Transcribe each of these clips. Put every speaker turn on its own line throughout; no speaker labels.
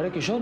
अरे किशोर,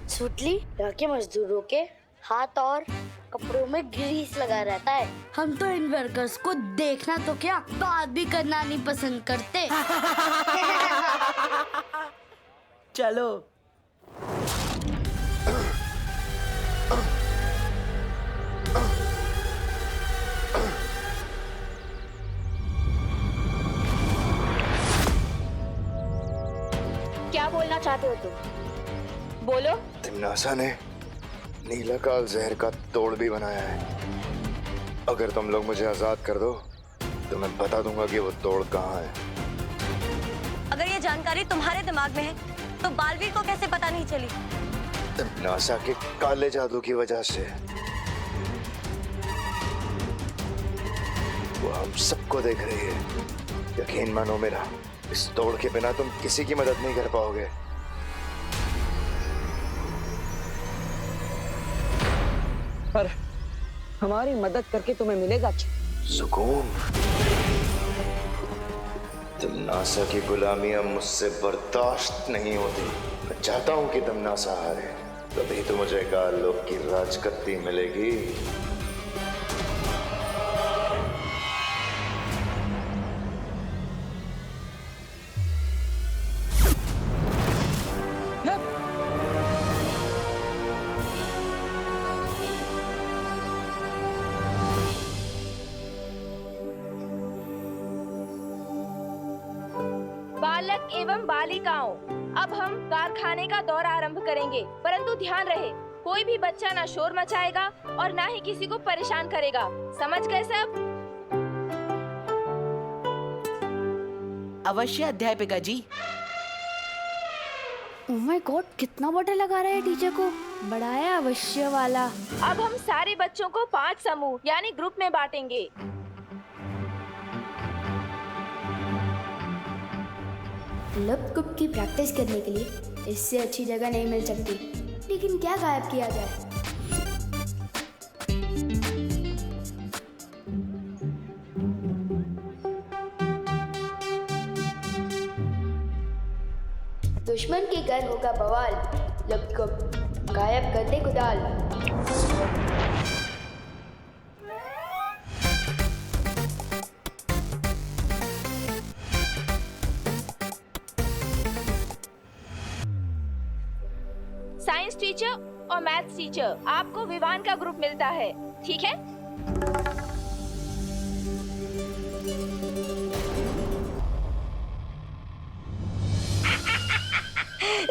सुतली यहाँ के मजदूरों के हाथ और कपड़ों में ग्रीस लगा रहता है। हम तो इन वर्कर्स को देखना तो क्या, बात भी करना नहीं पसंद करते।
चलो।
क्या बोलना चाहते हो तुम? बोलो।
तिम्नासा ने नीलाकाल जहर का तोड़ भी बनाया है। अगर तुम लोग मुझे आजाद कर दो तो मैं बता दूंगा कि वो तोड़ कहाँ है।
अगर ये जानकारी तुम्हारे दिमाग में है तो बालवीर को कैसे पता नहीं चली?
तिम्नासा के काले जादू की वजह से। वो हम सबको देख रही है। यकीन मानो मेरा, इस तोड़ के बिना तुम किसी की मदद नहीं कर पाओगे।
पर हमारी मदद करके तुम्हें मिलेगा
सुकून। तिम्नासा की गुलामी अब मुझसे बर्दाश्त नहीं होती। मैं चाहता हूं कि तिम्नासा हारे, तभी तो मुझे काल की राजगद्दी मिलेगी।
बालक एवं बालिकाओं, अब हम कारखाने का दौरा आरंभ करेंगे, परंतु ध्यान रहे कोई भी बच्चा ना शोर मचाएगा और ना ही किसी को परेशान करेगा। समझ गए सब?
अवश्य अध्यापिका जी।
ओह माय गॉड, कितना बड़ा लगा रहा है टीचर को। बड़ा है अवश्य वाला।
अब हम सारे बच्चों को 5 समूह यानी ग्रुप में बांटेंगे।
लप कुप की प्रैक्टिस करने के लिए इससे अच्छी जगह नहीं मिल सकती। लेकिन क्या गायब किया जाए? दुश्मन के घर होगा बवाल, लप कुप गायब कर दे कुदाल।
साइंस टीचर और मैथ्स टीचर, आपको विवान का ग्रुप मिलता है, ठीक है?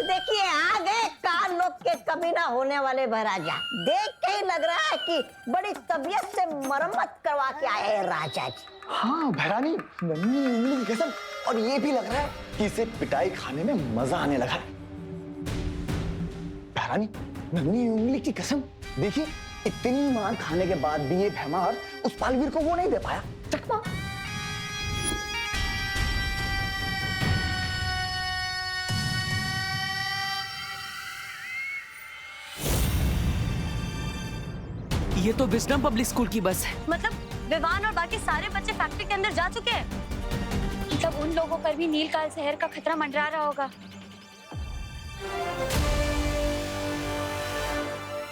देखिए आ गए काल लोग के कभी ना होने वाले महाराजा। देख के ही लग रहा है कि बड़ी तबीयत से मरम्मत करवा के आए हैं राजा जी।
हाँ भैरानी, नन्ही उंगली की कसम। और ये भी लग रहा है कि इसे पिटाई खाने में मजा आने लगा है। भैरानी, नन्ही उंगली की कसम, देखिए इतनी मार खाने के बाद भी ये भैमार उस बालवीर को वो नहीं दे पाया चकमा।
ये तो विजडम पब्लिक स्कूल की बस है।
मतलब विवान और बाकी सारे बच्चे फैक्ट्री के अंदर जा चुके हैं।
मतलब उन लोगों पर भी नीलकाल जहर का खतरा मंडरा रहा होगा।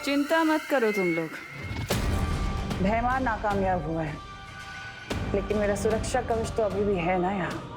चिंता मत करो तुम लोग, भैमार नाकामयाब हुआ है, लेकिन मेरा सुरक्षा कवच तो अभी भी है ना यहाँ।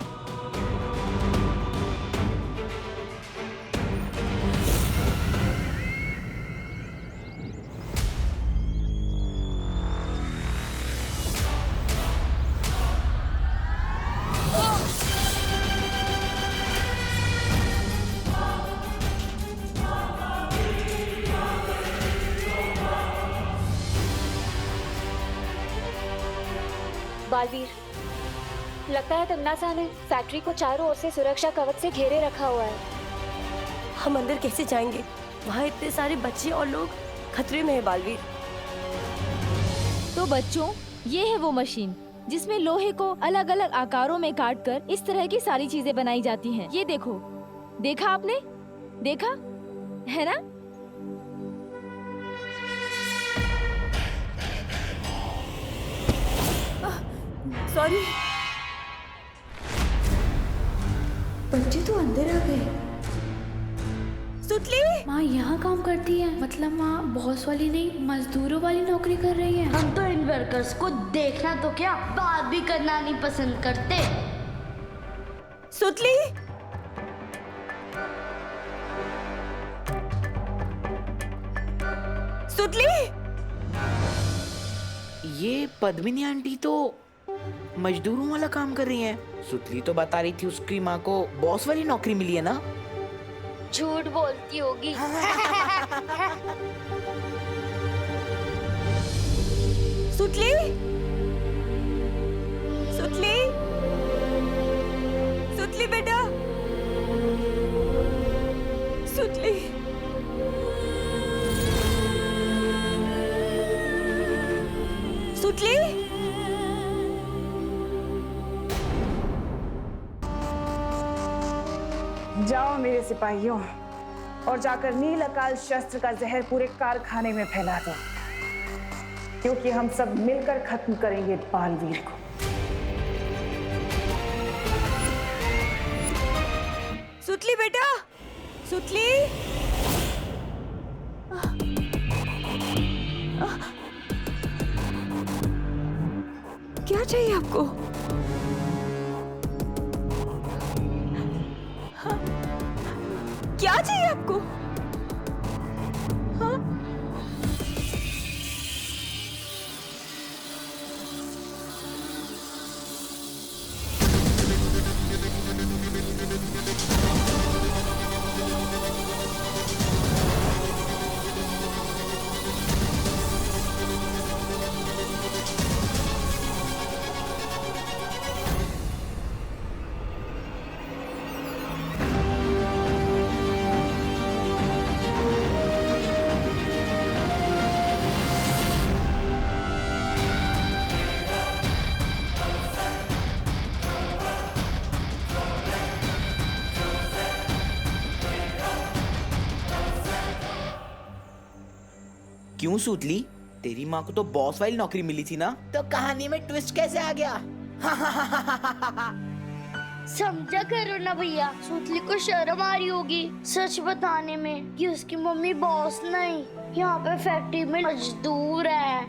बालवीर, लगता है तिम्नासा ने फैक्ट्री को चारों ओर से सुरक्षा कवच से घेरे रखा हुआ है।
हम अंदर कैसे जाएंगे? वहाँ इतने सारे बच्चे और लोग खतरे में है बालवीर।
तो बच्चों, ये है वो मशीन जिसमें लोहे को अलग अलग आकारों में काटकर इस तरह की सारी चीजें बनाई जाती हैं। ये देखो, देखा आपने? देखा है ना?
सॉरी।
बच्चे तो अंदर आ गए।
सुतली,
माँ यहाँ काम करती है, मतलब माँ बॉस वाली नहीं मजदूरों वाली नौकरी कर रही है।
हम तो इन वर्कर्स को देखना तो क्या, बात भी करना नहीं पसंद करते।
सुतली, सुतली।
ये पद्मिनी आंटी तो मजदूरों वाला काम कर रही हैं। सुतली तो बता रही थी उसकी माँ को बॉस वाली नौकरी मिली है ना।
झूठ बोलती होगी।
सुतली, सुतली, सुतली बेटा, सुतली। सुतली, जाओ मेरे सिपाहियों और जाकर नील अकाल शस्त्र का जहर पूरे कारखाने में फैला दो, क्योंकि हम सब मिलकर खत्म करेंगे बालवीर को। सुतली बेटा, सुतली। क्या चाहिए आपको? हाँ? क्या चाहिए आपको? हाँ?
क्यों सुतली? तेरी माँ को तो बॉस वाली नौकरी मिली थी ना, तो कहानी में ट्विस्ट कैसे आ गया?
समझा करो ना भैया, सुतली को शर्म आ रही होगी सच बताने में कि उसकी मम्मी बॉस नहीं, यहाँ पे फैक्ट्री में मजदूर है।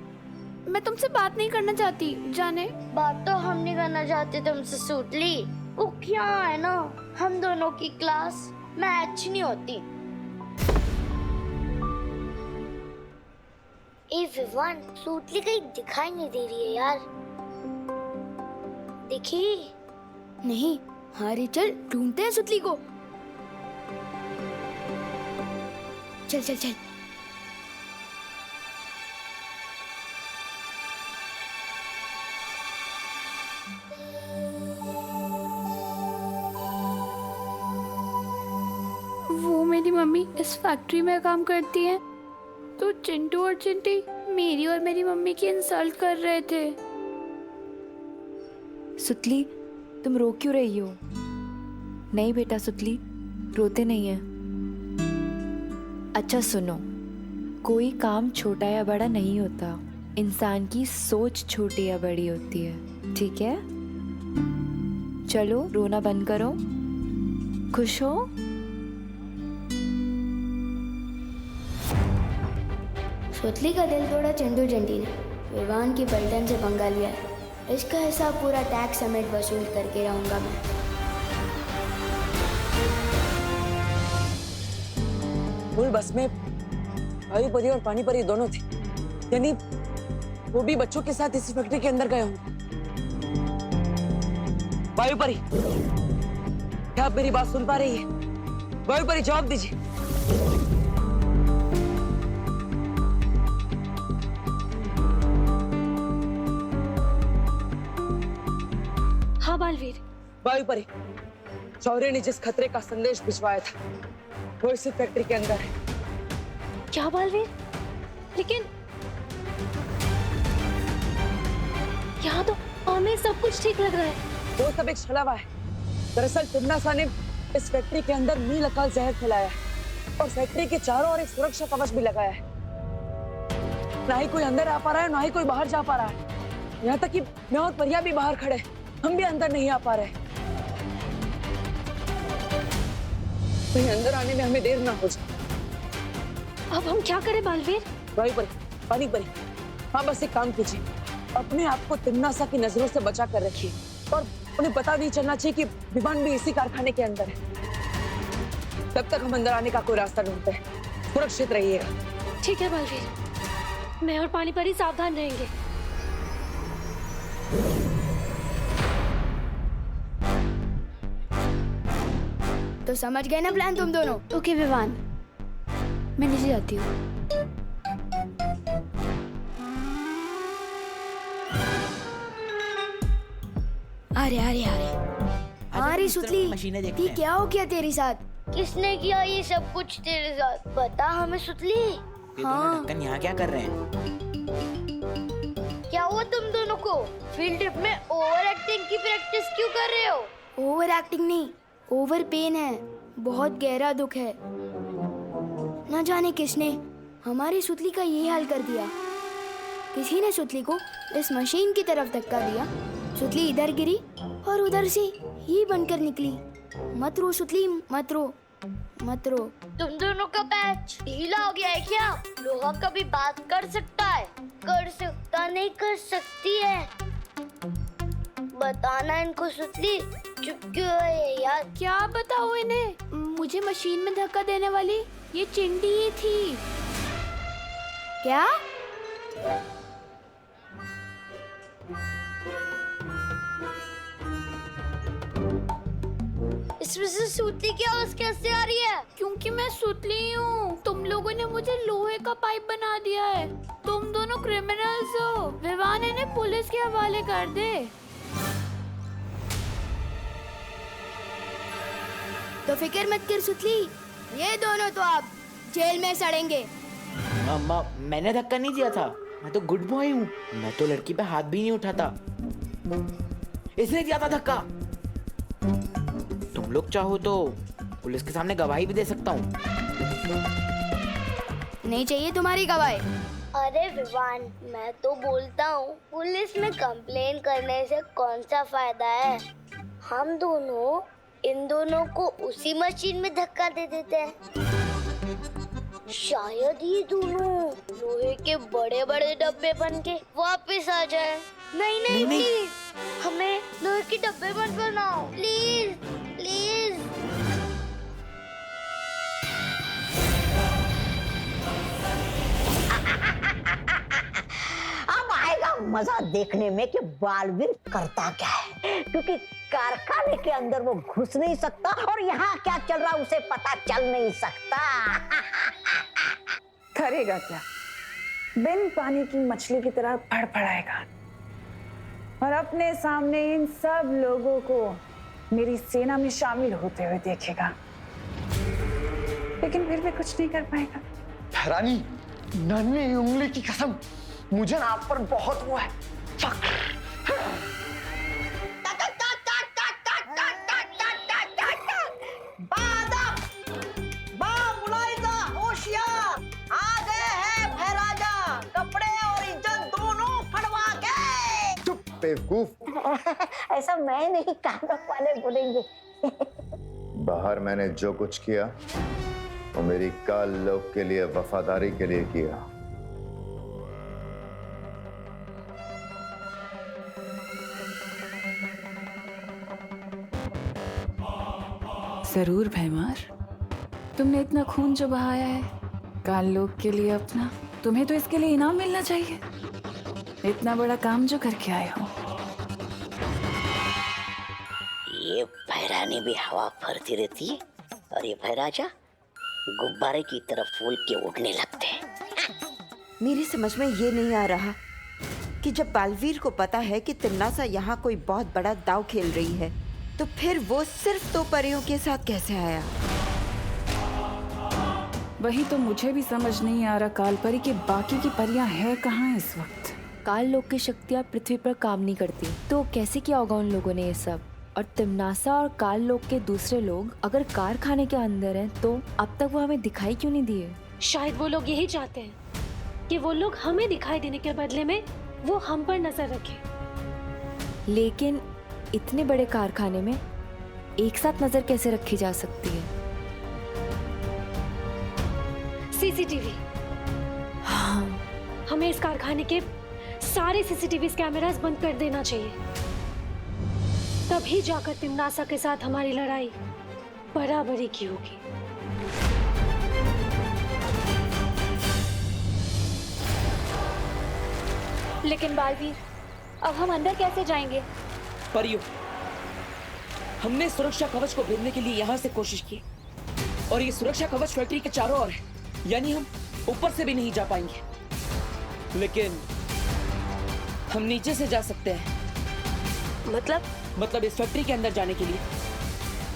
मैं तुमसे बात नहीं करना चाहती, जाने।
बात तो हम नहीं करना चाहते तुमसे सुतली, वो क्या है ना, हम दोनों की क्लास मैच नहीं होती। ए विवान, सुतली कहीं दिखाई नहीं दे रही है यार। देखी
नहीं। हाँ रे, चल ढूंढते हैं सुतली को। चल चल चल। वो मेरी मम्मी इस फैक्ट्री में काम करती है, तो चिंटू और चिंटी मेरी और मेरी मम्मी की इंसल्ट कर रहे थे।
सुतली, तुम रो क्यों रही हो? नहीं बेटा सुतली, रोते नहीं है। अच्छा सुनो, कोई काम छोटा या बड़ा नहीं होता, इंसान की सोच छोटी या बड़ी होती है, ठीक है? चलो रोना बंद करो, खुश हो?
सुतली का दिल तोड़ा चिंटू चिंटी ने, विवान की पलटन से पंगा लिया है। इसका हिसाब पूरा टैक्स समेत वसूल करके रहूंगा मैं।
फुल बस में वायु परी और पानी परी दोनों थे, यानी वो भी बच्चों के साथ इस फैक्ट्री के अंदर गए होंगे। वायु परी, क्या आप मेरी बात सुन पा रही है? वायु परी जवाब दीजिए।
हाँ बालवीर।
वायु परी, चौरे ने जिस खतरे का संदेश भिजवाया था वो इसी फैक्ट्री के अंदर है।
क्या बालवीर? लेकिन यहाँ तो हमें सब कुछ ठीक लग रहा है।
वो सब एक छलावा है। दरअसल टिमना सा ने इस फैक्ट्री के अंदर नील अकाल जहर फैलाया है और फैक्ट्री के चारों ओर एक सुरक्षा कवच भी लगाया है। ना ही कोई अंदर आ पा रहा है, ना ही कोई बाहर जा पा रहा है। यहाँ तक कि मैं और परिया भी बाहर खड़े, हम भी अंदर नहीं आ पा रहे। कहीं अंदर आने में हमें देर ना हो जाए।
अब हम क्या करें बालवीर?
भाई परी, पानी परी, हाँ बस एक काम कीजिए, अपने आप को तिम्नासा की नजरों से बचा कर रखिए और उन्हें पता नहीं चलना चाहिए कि विवान भी इसी कारखाने के अंदर है। तब तक हम अंदर आने का कोई रास्ता ढूंढते हैं। सुरक्षित रहिएगा।
ठीक है बालवीर, मैं और पानी परी सावधान रहेंगे।
तो समझ गए ना प्लान तुम दोनों?
ओके विवान, मैं नीचे जाती हूँ।
अरे सुतली,
मशीनें देखते
ये
हैं।
क्या हो गया तेरे साथ?
किसने किया ये सब कुछ तेरे साथ? बता हमें सुतली।
ये दोनों ढक्कन यहाँ क्या कर रहे हैं?
क्या हुआ तुम दोनों को? फील्ड ट्रिप में ओवर एक्टिंग की प्रैक्टिस क्यों कर रहे हो?
ओवर एक्टिंग नहीं, ओवर पेन है। बहुत गहरा दुख है। न जाने किसने हमारी सुतली का ये हाल कर दिया। किसी ने सुतली को इस मशीन की तरफ धक्का दिया। सुतली इधर गिरी और उधर से ही बनकर निकली। मत रो सुतली, मत रो, मत रो।
तुम दोनों का पैच ढीला हो गया है क्या? लोहा कभी बात कर सकता है? कर सकता नहीं, कर सकती है। बताना इनको सुतली, चुप क्यों है यार?
क्या बताओ इन्हें? मुझे मशीन में धक्का देने वाली ये चिंटी ही थी। क्या?
इसमें से सुतली की आवाज कैसे आ रही है?
क्योंकि मैं सुतली हूँ। तुम लोगों ने मुझे लोहे का पाइप बना दिया है। तुम दोनों क्रिमिनल्स हो। विवान इन्हें पुलिस के हवाले कर दे। तो फिक्र मत कर सुतली, ये दोनों तो आप जेल में सड़ेंगे।
अम्मा, मैंने धक्का नहीं दिया था। मैं तो गुड बॉय हूँ। मैं तो लड़की पे हाथ भी नहीं उठाता। इसने दिया था धक्का। तुम लोग चाहो तो पुलिस के सामने गवाही भी दे सकता हूँ।
नहीं चाहिए तुम्हारी गवाही।
अरे विवान, मैं तो बोलता हूँ पुलिस में कंप्लेन करने से कौन सा फायदा है? हम दोनों इन दोनों को उसी मशीन में धक्का दे देते हैं। शायद ये दोनों लोहे के बड़े बड़े डब्बे बन के वापस आ जाए। नहीं नहीं प्लीज, हमें लोहे के डब्बे मत बनाओ प्लीज प्लीज।
अब आएगा मजा देखने में कि बालवीर करता क्या है, क्योंकि कारखाने के अंदर वो घुस नहीं सकता और यहाँ क्या चल रहा उसे पता चल नहीं सकता।
करेगा क्या? बिन पानी की मछली की तरह फड़फड़ाएगा और अपने सामने इन सब लोगों को मेरी सेना में शामिल होते हुए देखेगा, लेकिन फिर भी कुछ नहीं कर पाएगा।
रानी, नन्ही उंगली की कसम, मुझे ना आप पर बहुत वो है फक्र।
बेवकूफ।
ऐसा मैं नहीं, कानक वाले बोलेंगे।
बाहर मैंने जो कुछ किया वो मेरी काल लोक के लिए, वफादारी के लिए किया।
जरूर भैमार, तुमने इतना खून जो बहाया है काल लोक के लिए अपना, तुम्हें तो इसके लिए इनाम मिलना चाहिए। इतना बड़ा काम जो करके आए हो।
ये भैरानी भी हवा भरती रहती है और ये भैराजा गुब्बारे की तरफ फूल के उड़ने लगते हैं।
मेरी समझ में ये नहीं आ रहा कि जब बालवीर को पता है कि तिम्नासा यहाँ कोई बहुत बड़ा दांव खेल रही है, तो फिर वो सिर्फ 2 परियों के साथ कैसे आया?
वही तो मुझे भी समझ नहीं आ रहा काल परी कि बाकी की परियां हैं कहाँ इस वक्त।
काल लोक की शक्तियाँ पृथ्वी पर काम नहीं करती, तो कैसे किया होगा उन लोगों ने ये सब? और तिमनासा और काल लोग के दूसरे लोग अगर कारखाने के अंदर हैं तो अब तक वो हमें दिखाई क्यों नहीं दिए?
शायद वो लोग यही चाहते हैं कि वो लोग हमें दिखाई देने के बदले में वो हम पर नजर रखें।
लेकिन इतने बड़े कारखाने में एक साथ नजर कैसे रखी जा सकती है?
सीसीटीवी।
हाँ।
हमें इस कारखाने के सारे सीसीटीवी कैमरास बंद कर देना चाहिए। तभी जाकर तिमनासा के साथ हमारी लड़ाई बराबरी की होगी।
लेकिन बालवीर, अब हम अंदर कैसे जाएंगे?
परियो, हमने सुरक्षा कवच को भेजने के लिए यहाँ से कोशिश की और ये सुरक्षा कवच फैक्ट्री के चारों ओर है, यानी हम ऊपर से भी नहीं जा पाएंगे। लेकिन हम नीचे से जा सकते हैं। मतलब इस फैक्ट्री के अंदर जाने के लिए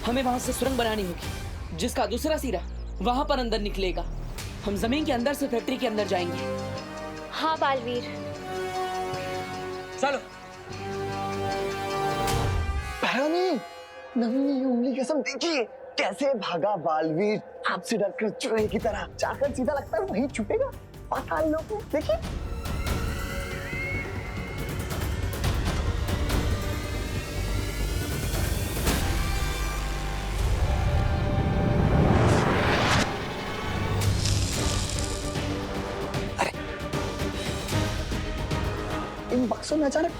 हमें वहां से सुरंग बनानी होगी, जिसका दूसरा सिरा वहां पर अंदर निकलेगा। हम जमीन के अंदर से फैक्ट्री के अंदर जाएंगे।
हाँ बालवीर,
चलो।
नवीनी उंगली कसम, देखिए कैसे भागा बालवीर, आपसे डरकर चूहे की तरह जाकर सीधा लगता है वहीं छुपेगा पाताल लोक में। देखिए इन बक्सों में अचानक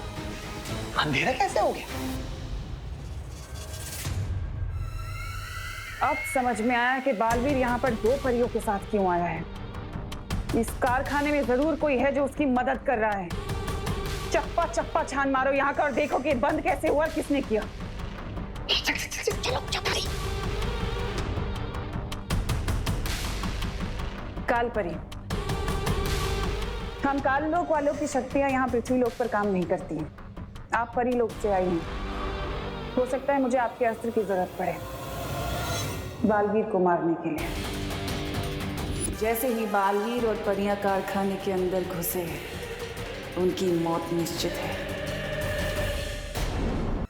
अंधेरा कैसे हो गया?
अब समझ में आया कि बालवीर यहाँ पर दो परियों के साथ क्यों आया है। इस कारखाने में जरूर कोई है जो उसकी मदद कर रहा है। चप्पा चप्पा छान मारो यहाँ का और देखो कि बंद कैसे हुआ, किसने किया। काल परी, हम काल लोक वालों की शक्तियां यहाँ पृथ्वी लोक पर काम नहीं करती हैं। आप परी लोक से आई हैं। हो सकता है मुझे आपके अस्त्र की जरूरत पड़े बालवीर को मारने के लिए।
जैसे ही बालवीर और परियां कारखाने के अंदर घुसे, उनकी मौत निश्चित है।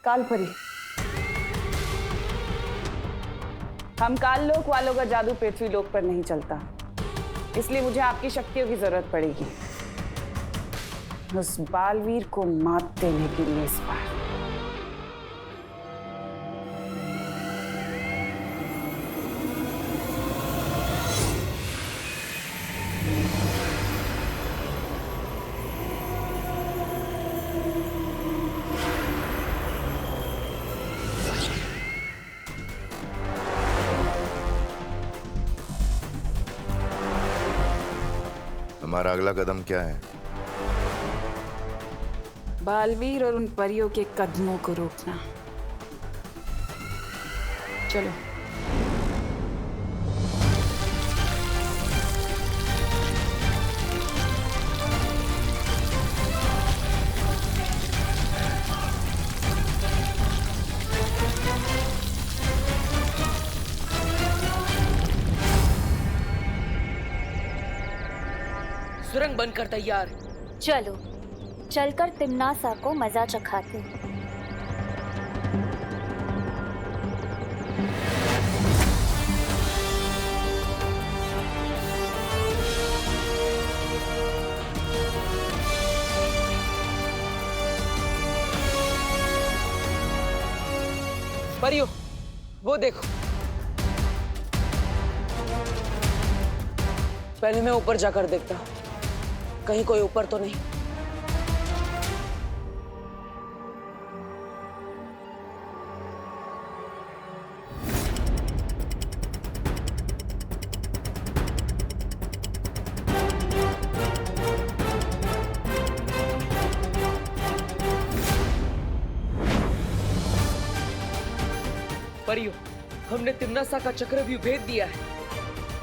काल परी, हम काल लोक वालों का जादू पृथ्वी लोक पर नहीं चलता, इसलिए मुझे आपकी शक्तियों की जरूरत पड़ेगी उस बालवीर को मात देने के लिए इस बार।
हमारा अगला कदम क्या है?
बालवीर और उन परियों के कदमों को रोकना। चलो।
सुरंग बनकर तैयार।
चलो चलकर तिमनासा को मजा चखाते हैं।
परियो, वो देखो। पहले मैं ऊपर जाकर देखता हूँ, कहीं कोई ऊपर तो नहीं। परियो, हमने तिमनासा का चक्रव्यूह भेद दिया है।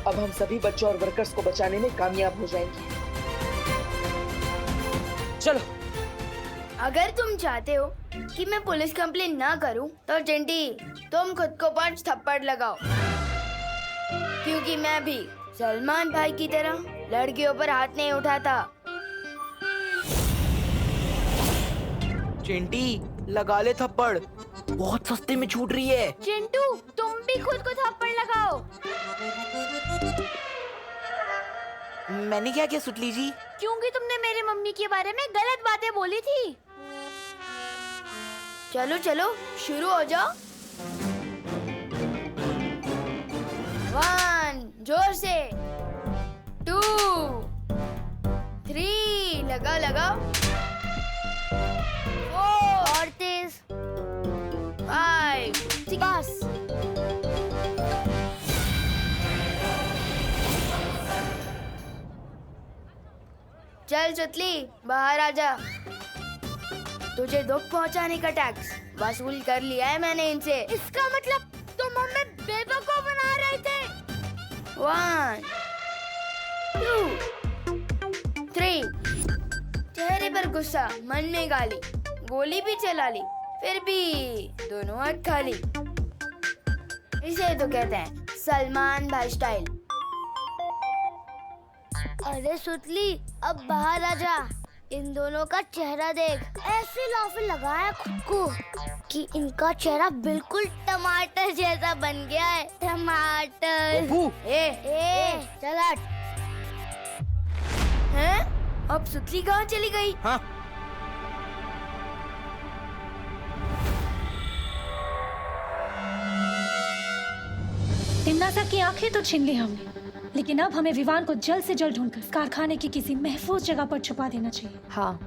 अब हम सभी बच्चों और वर्कर्स को बचाने में कामयाब हो जाएंगे। चलो।
अगर तुम चाहते हो कि मैं पुलिस कंप्लेन ना करूं, तो चिंटी तुम खुद को 5 थप्पड़ लगाओ, क्योंकि मैं भी सलमान भाई की तरह लड़कियों पर हाथ नहीं उठाता।
चिंटी, लगा ले थप्पड़। बहुत सस्ते में छूट रही है।
चिंटू तुम भी खुद को थप्पड़ लगाओ।
मैंने क्या किया सुतली जी?
क्योंकि तुमने मेरी मम्मी के बारे में गलत बातें बोली थी। चलो चलो शुरू हो जाओ। 1 जोर से, 2 3 लगाओ लगाओ, 4
और तेज।
5 बस। चल सुतली बाहर आ जा। तुझे दुख पहुंचाने का टैक्स वसूल कर लिया है मैंने इनसे। इसका मतलब तुम हमें बेवकूफ बना रहे थे। 1 2 3 चेहरे पर गुस्सा, मन में गाली, गोली भी चला ली, फिर भी दोनों हाथ खाली। इसे तो कहते हैं सलमान भाई स्टाइल।
अरे सुतली अब बाहर आ जा। इन दोनों का चेहरा देख, ऐसे लाफे लगाया खुद को कि इनका चेहरा बिल्कुल टमाटर जैसा बन गया है। टमाटर।
ए
चल हट।
हैं? अब सुतली कहाँ चली गई?
हाँ।
तिम्नासा की आंखें तो छीन ली हमने, लेकिन अब हमें विवान को जल्द से जल्द ढूंढकर कारखाने की किसी महफूज जगह पर छुपा देना चाहिए।
हाँ।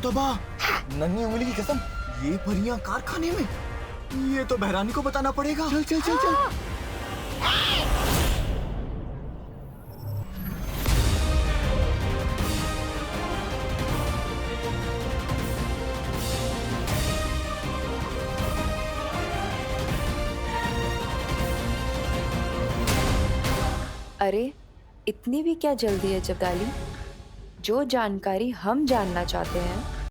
तौबा, नन्ही उंगली की कसम, ये परियां कारखाने में? ये तो बहरानी को बताना पड़ेगा। चल चल चल चल।
अरे इतनी भी क्या जल्दी है जब्दाली? जो जानकारी हम जानना चाहते हैं